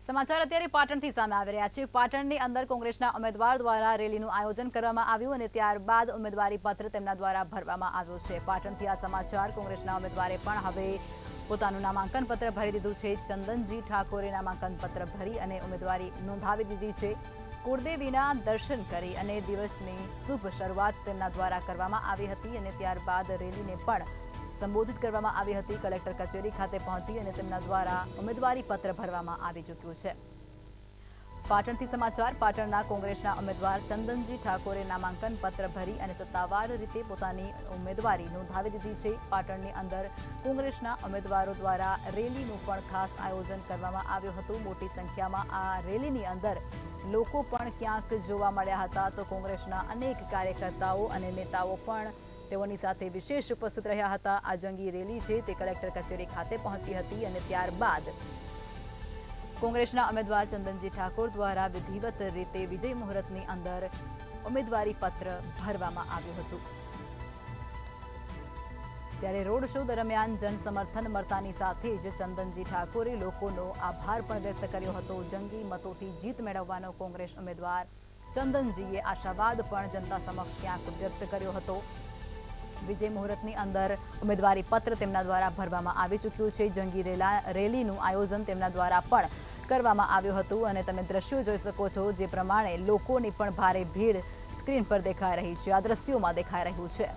સમાચાર અત્યારે પાટણથી સામે આવી રહ્યા છે। પાટણની અંદર કોંગ્રેસના ઉમેદવાર દ્વારા રેલીનું આયોજન કરવામાં આવ્યું અને ત્યારબાદ ઉમેદવારી પત્ર તેમના દ્વારા ભરવામાં આવ્યો છે। પાટણથી આ સમાચાર કોંગ્રેસના ઉમેદવારે પણ હવે પોતાનું નામાંકન પત્ર ભરી દીધું છે। ચંદનજી ઠાકોરે નામાંકન પત્ર ભરી અને ઉમેદવારી નોંધાવી દીધી છે। કુળદેવીના દર્શન કરી અને દિવસની શુભ શરૂઆત તેમના દ્વારા કરવામાં આવી હતી અને ત્યારબાદ રેલીને પણ સંબોધિત કરવામાં આવી હતી। કલેક્ટર કચેરી ખાતે પહોંચી અને તેમના દ્વારા ઉમેદવારી પત્ર ભરવામાં આવી ચૂક્યું છે। પાટણથી સમાચાર પાટણના કોંગ્રેસના ઉમેદવાર ચંદનજી ઠાકોરે નામાંકન પત્ર ભરી અને સત્તાવાર રીતે પોતાની ઉમેદવારી નોંધાવી દીધી છે। પાટણની અંદર કોંગ્રેસના ઉમેદવારો દ્વારા રેલીનું પણ ખાસ આયોજન કરવામાં આવ્યું હતું। મોટી સંખ્યામાં આ રેલીની અંદર લોકો પણ ક્યાંક જોવા મળ્યા હતા તો કોંગ્રેસના અનેક કાર્યકર્તાઓ અને નેતાઓ પણ તેઓની સાથે વિશેષ ઉપસ્થિત રહ્યા હતા। આ જંગી રેલી છે તે કલેક્ટર કચેરી ખાતે પહોંચી હતી અને ત્યારબાદ કોંગ્રેસના ઉમેદવાર ચંદનજી ઠાકોર દ્વારા વિધિવત રીતે વિજય મુહૂર્તની અંદર ઉમેદવારી પત્ર ભરવામાં આવ્યું હતું। ત્યારે રોડ શો દરમિયાન જનસમર્થન મળતાની સાથે જ ચંદનજી ઠાકોરે લોકોનો આભાર પણ વ્યક્ત કર્યો હતો। જંગી મતોથી જીત મેળવવાનો કોંગ્રેસ ઉમેદવાર ચંદનજીએ આશાવાદ પણ જનતા સમક્ષ ક્યાંક વ્યક્ત કર્યો હતો। વિજય મુહૂર્તની અંદર ઉમેદવારી પત્ર તેમના દ્વારા ભરવામાં આવી ચૂક્યું છે। જંગી રેલીનું આયોજન તેમના દ્વારા પણ કરવામાં આવ્યું હતું અને તમે દ્રશ્યો જોઈ શકો છો જે પ્રમાણે લોકોની પણ ભારે ભીડ સ્ક્રીન પર દેખાઈ રહી છે। આ દ્રશ્યોમાં દેખાઈ રહ્યું છે।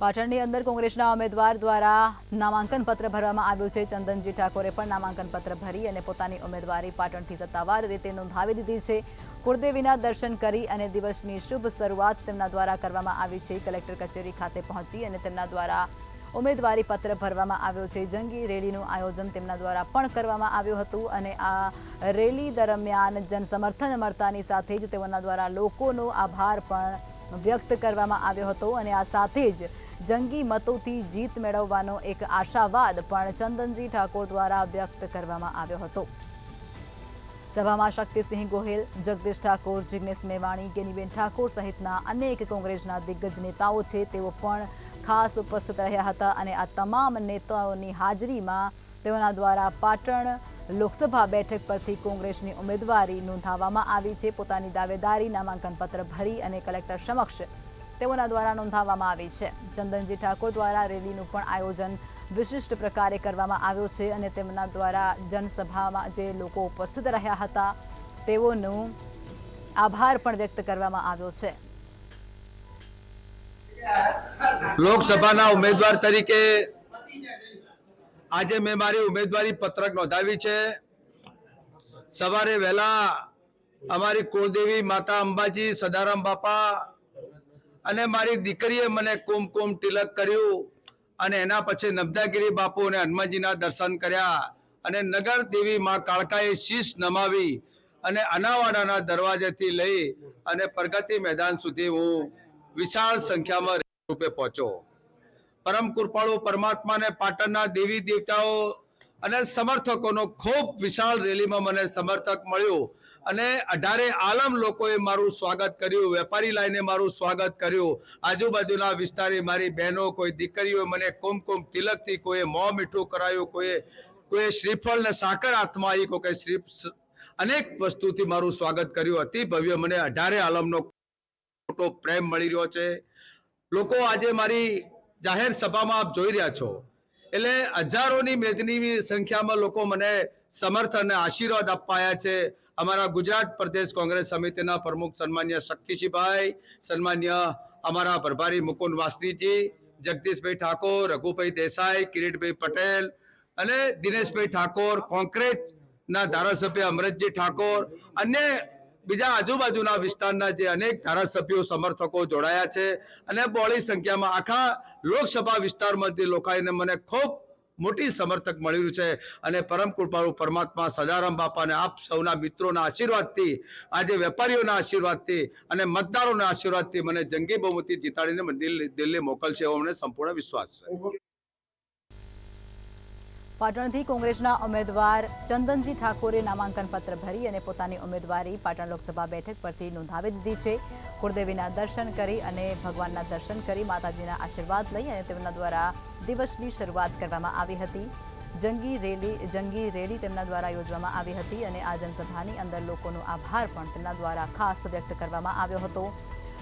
પાટણની અંદર કોંગ્રેસના ઉમેદવાર દ્વારા નામાંકન પત્ર ભરવામાં આવ્યું છે। ચંદનજી ઠાકોરે પણ નામાંકન પત્ર ભરી અને પોતાની ઉમેદવારી પાટણથી સત્તાવાર રીતે નોંધાવી દીધી છે। કુળદેવીના દર્શન કરી અને દિવસની શુભ શરૂઆત તેમના દ્વારા કરવામાં આવી છે। કલેક્ટર કચેરી ખાતે પહોંચી અને તેમના દ્વારા ઉમેદવારી પત્ર ભરવામાં આવ્યો છે। જંગી રેલીનું આયોજન તેમના દ્વારા પણ કરવામાં આવ્યું હતું અને આ રેલી દરમિયાન જનસમર્થન મળતાની સાથે જ તેઓના દ્વારા લોકોનો આભાર પણ વ્યક્ત કરવામાં આવ્યો હતો અને આ સાથે જ જંગી મતોથી જીત મેળવવાનો એક આશાવાદ પણ ચંદનજી ઠાકોર દ્વારા વ્યક્ત કરવામાં આવ્યો હતો। સભામાં શક્તિસિંહ ગોહિલ, જગદીશ ઠાકોર, જિગ્નેશ મેવાણી, ગેનીબેન ઠાકોર સહિતના અનેક કોંગ્રેસના દિગ્ગજ નેતાઓ છે તેઓ પણ ખાસ ઉપસ્થિત રહ્યા હતા અને આ તમામ નેતાઓની હાજરીમાં તેઓના દ્વારા પાટણ લોકસભા બેઠક પરથી કોંગ્રેસની ઉમેદવારી નોંધાવવામાં આવી છે। પોતાની દાવેદારી નામાંકન પત્ર ભરી અને કલેક્ટર સમક્ષ તેઓના દ્વારા નોંધાવવામાં આવી છે। ચંદનજી ઠાકોર દ્વારા રેલીનું પણ આયોજન વિશિષ્ટ પ્રકારે કરવામાં આવ્યું છે અને તેમના દ્વારા જનસભામાં જે લોકો ઉપસ્થિત રહ્યા હતા તેઓનો આભાર પણ વ્યક્ત કરવામાં આવ્યો છે। લોકસભાના ઉમેદવાર તરીકે આજે મેં મારી ઉમેદવારી પત્રક નોંધાવી છે। સવારે વહેલા અમારી કુળદેવી માતા અંબાજી, સદારામ બાપા અને મારી દીકરીએ મને કુમકુમ તિલક કર્યું અને એના પછી નબદાગીરી બાપુ અને હનુમાનજીના દર્શન કર્યા અને નગર દેવી માં કાળકાએ શીશ નમાવી અને અનાવાડાના દરવાજેથી લઈ અને પ્રગતિ મેદાન સુધી હું વિશાળ સંખ્યામાં રૂપે પહોંચ્યો। પરમ કૃપાળુ પરમાત્માને પાટણના દેવી દેવતાઓ અને સમર્થકોનો ખૂબ વિશાળ રેલીમાં મને સમર્થક મળ્યું અને 18 આલમ લોકોએ મારું સ્વાગત કર્યું। વેપારી લાઈને મારું સ્વાગત કર્યું। આજુબાજુના વિસ્તારે મારી બહેનો, કોઈ દીકરીઓ મને કુમકુમ તિલકથી કોઈએ મોં મીઠું કરાયું, કોઈ શ્રીફળ ને સાકર હાથમાં આવી, કોઈ અનેક વસ્તુથી મારું સ્વાગત કર્યું। અતિ ભવ્ય મને 18 આલમનો મોટો પ્રેમ મળી રહ્યો છે। લોકો આજે મારી જાહેર સભામાં આપ જોઈ રહ્યા છો એટલે હજારોની મેદની સંખ્યામાં લોકો મને સમર્થન અને આશીર્વાદ અપાયા છે। અમારા ગુજરાત પ્રદેશ કોંગ્રેસ સમિતિના પ્રમુખ સન્માન્ય શક્તિસિંહભાઈ, સન્માન્ય અમારા પ્રભારી મુકુંદ વાસનીજી, જગદીશભાઈ ઠાકોર, રઘુભાઈ દેસાઈ, કિરીટભાઈ પટેલ અને દિનેશભાઈ ઠાકોર, કોંગ્રેસના ધારાસભ્ય અમરતજી ઠાકોર, અન્ય બીજા આજુબાજુના વિસ્તારના જે અનેક ધારાસભ્યો સમર્થકો જોડાયા છે અને બહોળી સંખ્યામાં આખા લોકસભા વિસ્તારમાંથી લોકોને મને ખૂબ મોટી સમર્થક મળી રહ્યું છે અને પરમ કૃપાળુ પરમાત્મા સદારામ બાપાને આપ સૌના મિત્રોના આશીર્વાદથી, આજે વેપારીઓના આશીર્વાદથી અને મતદારોના આશીર્વાદથી મને જંગી બહુમતી જીતાડીને દિલ્હી મોકલશે એવો મને સંપૂર્ણ વિશ્વાસ છે। પાટણથી કોંગ્રેસના ઉમેદવાર ચંદનજી ઠાકોરે નામાંકન પત્ર ભરી અને પોતાની ઉમેદવારી પાટણ લોકસભા બેઠક પરથી નોંધાવી દીધી છે। કુળદેવીના દર્શન કરી અને ભગવાનના દર્શન કરી માતાજીના આશીર્વાદ લઈ અને તેમના દ્વારા દિવસની શરૂઆત કરવામાં આવી હતી। જંગી રેલી તેમના દ્વારા યોજવામાં આવી હતી અને આ જનસભાની અંદર લોકોનો આભાર પણ તેમના દ્વારા ખાસ વ્યક્ત કરવામાં આવ્યો હતો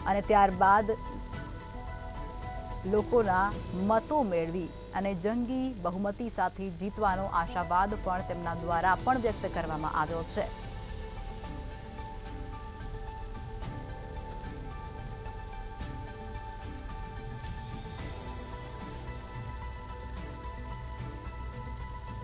અને ત્યારબાદ લોકોના મતો મેળવી અને જંગી બહુમતી સાથે જીતવાનો આશાવાદ પણ તેમના દ્વારા પણ વ્યક્ત કરવામાં આવ્યો છે।